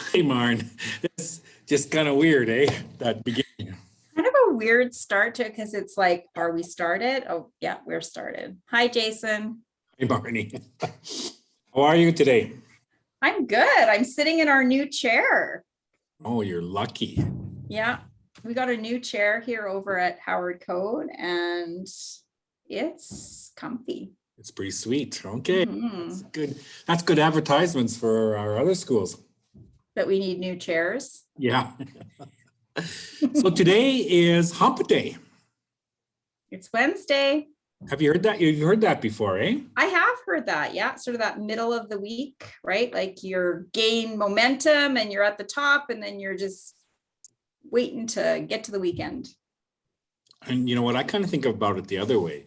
Hey, Marn. That's just kind of weird, eh? That beginning. Kind of a weird start to it because it's like, are we started? Oh, yeah, we're started. Hi, Jason. Hey, Marnie. How are you today? I'm good. I'm sitting in our new chair. Oh, you're lucky. Yeah, we got a new chair here over at Howard Code and it's comfy. It's pretty sweet. Okay. That's Mhm. good. That's good advertisements for our other schools. But we need new chairs. Yeah. So today is Hump Day. It's Wednesday. Have you heard that? You've heard that before, eh? I have heard that. Yeah, sort of that middle of the week, right? Like you're gain momentum and you're at the top and then you're just waiting to get to the weekend. And you know what? I kind of think about it the other way,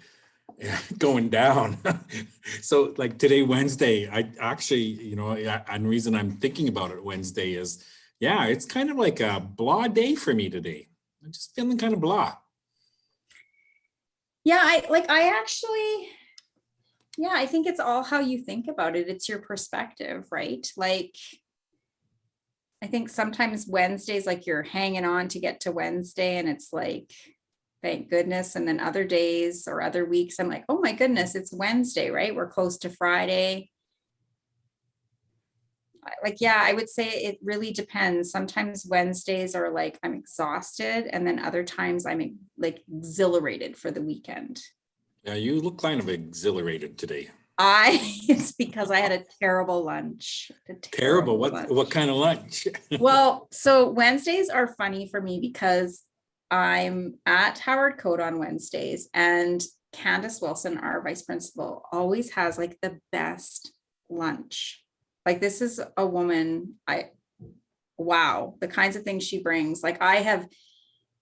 going down. So like today, Wednesday, I actually, and the reason I'm thinking about it Wednesday is, yeah, it's kind of like a blah day for me today. I'm just feeling kind of blah. Yeah, I think it's all how you think about it. It's your perspective, right? Like, I think sometimes Wednesdays, like you're hanging on to get to Wednesday, and it's like, thank goodness. And then other days or other weeks, I'm like, oh my goodness, it's Wednesday, right? We're close to Friday. Like, yeah, I would say it really depends. Sometimes Wednesdays are like, I'm exhausted. And then other times I'm like exhilarated for the weekend. Yeah, you look kind of exhilarated today. It's because I had a terrible lunch. Terrible. What kind of lunch? Well, so Wednesdays are funny for me because I'm at Howard Code on Wednesdays, and Candace Wilson, our vice principal, always has like the best lunch. Like this is a woman, wow, the kinds of things she brings. Like I have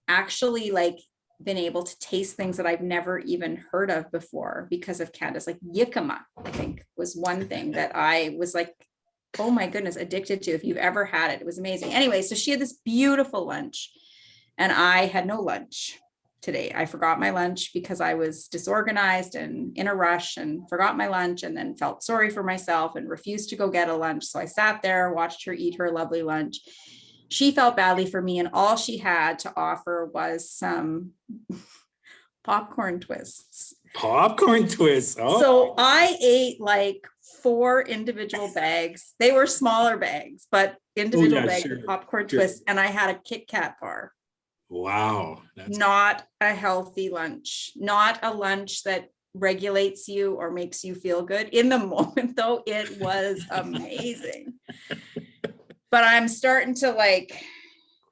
actually like been able to taste things that I've never even heard of before because of Candace. Like Yakima, I think, was one thing that I was like, oh my goodness, addicted to. If you've ever had it, it was amazing. Anyway, so she had this beautiful lunch and I had no lunch today. I forgot my lunch because I was disorganized and in a rush and forgot my lunch and then felt sorry for myself and refused to go get a lunch. So I sat there, watched her eat her lovely lunch. She felt badly for me, and all she had to offer was some popcorn twists. Popcorn twist. Oh, So I ate like 4 individual bags. They were smaller bags, but oh individual yeah, bags sure. of popcorn Sure. twists. And I had a Kit Kat bar. Wow. That's Not a healthy lunch, not a lunch that regulates you or makes you feel good. In the moment, though, it was amazing. But I'm starting to like,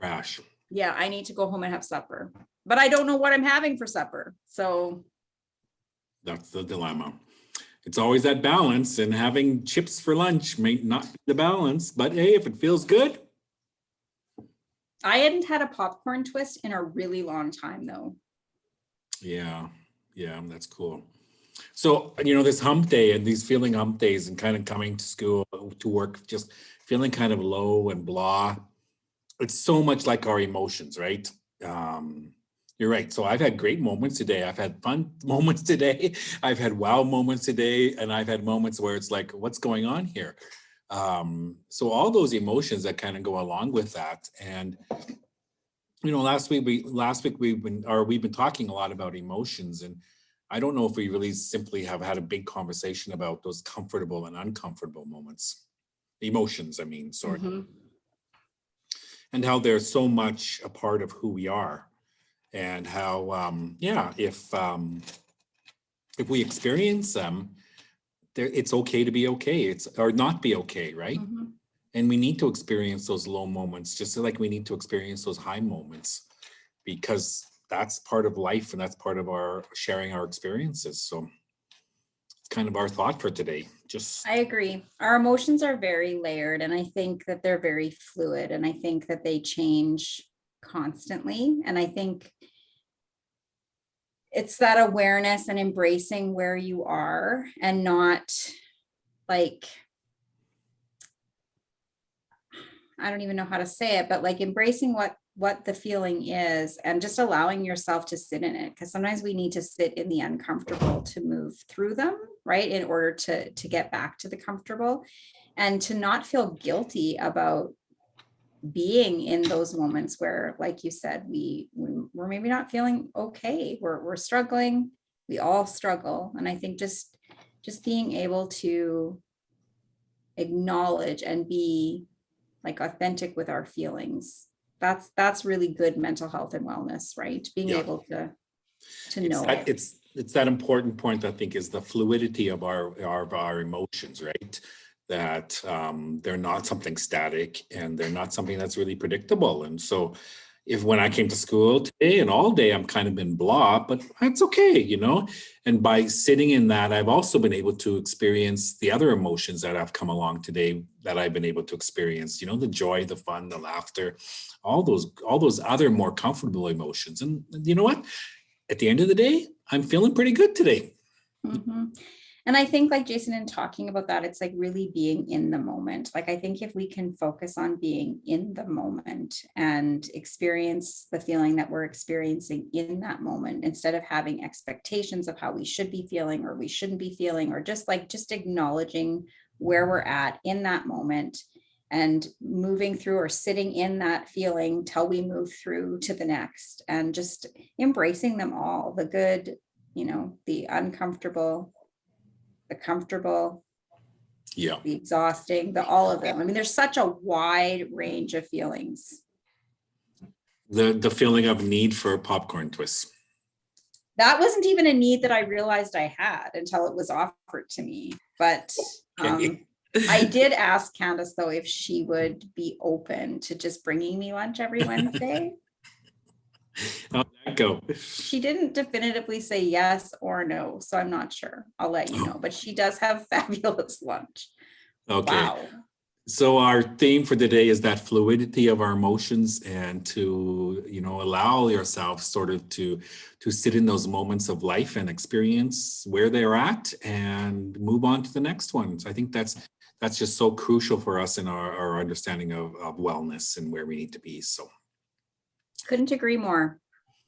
crash. yeah, I need to go home and have supper. But I don't know what I'm having for supper. So That's the dilemma. It's always that balance, and having chips for lunch may not be the balance, but hey, if it feels good, I hadn't had a popcorn twist in a really long time, though. yeah, yeah, that's cool. So, this hump day and these feeling hump days and kind of coming to school, to work, just feeling kind of low and blah. It's so much like our emotions, right? You're right. So I've had great moments today. I've had fun moments today. I've had wow moments today. And I've had moments where it's like, what's going on here? So all those emotions that kind of go along with that. And last week we've been talking a lot about emotions, and I don't know if we really simply have had a big conversation about those comfortable and uncomfortable moments, emotions, I mean, sorry, Mhm. and how they're so much a part of who we are, and how, if we experience them, it's okay to be okay, or not be okay, right? Mhm. And we need to experience those low moments, just like we need to experience those high moments, because that's part of life and that's part of our sharing our experiences. So it's kind of our thought for today. I agree. Our emotions are very layered, and I think that they're very fluid, and I think that they change constantly. And I think it's that awareness and embracing where you are and not like, I don't even know how to say it, but like embracing what the feeling is and just allowing yourself to sit in it, because sometimes we need to sit in the uncomfortable to move through them, right, in order to get back to the comfortable, and to not feel guilty about being in those moments where, like you said, we're maybe not feeling okay. We're struggling. We all struggle. And I think just being able to acknowledge and be like authentic with our feelings, that's really good mental health and wellness, right? Being Yeah. able to It's know that it. it's that important point, I think, is the fluidity of our emotions, right? That they're not something static and they're not something that's really predictable. And so if when I came to school today and all day I'm kind of been blah, but that's okay, you know. And by sitting in that, I've also been able to experience the other emotions that have come along today that I've been able to experience, you know, the joy, the fun, the laughter, all those other more comfortable emotions. And you know what? At the end of the day, I'm feeling pretty good today. Mhm. And I think, like Jason, in talking about that, it's like really being in the moment. Like, I think if we can focus on being in the moment and experience the feeling that we're experiencing in that moment, instead of having expectations of how we should be feeling or we shouldn't be feeling, or just acknowledging where we're at in that moment and moving through or sitting in that feeling till we move through to the next, and just embracing them all, the good, the uncomfortable, the comfortable, Yeah. the exhausting, the all of them. I mean, there's such a wide range of feelings. The feeling of need for popcorn twists. That wasn't even a need that I realized I had until it was offered to me. But Okay. I did ask Candace, though, if she would be open to just bringing me lunch every Wednesday. How'd that go? She didn't definitively say yes or no, so I'm not sure. I'll let you know. But she does have fabulous lunch. Okay. Wow. So our theme for today is that fluidity of our emotions, and to, you know, allow yourself sort of to sit in those moments of life and experience where they're at and move on to the next one. So I think that's just so crucial for us in our understanding of wellness and where we need to be. So Couldn't agree more.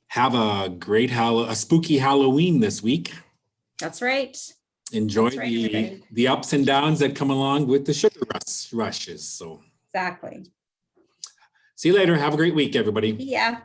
have a great a spooky Halloween this week. That's right. Enjoy That's right, everybody. the ups and downs that come along with the sugar rushes. So Exactly. see you later. Have a great week, everybody. Yeah.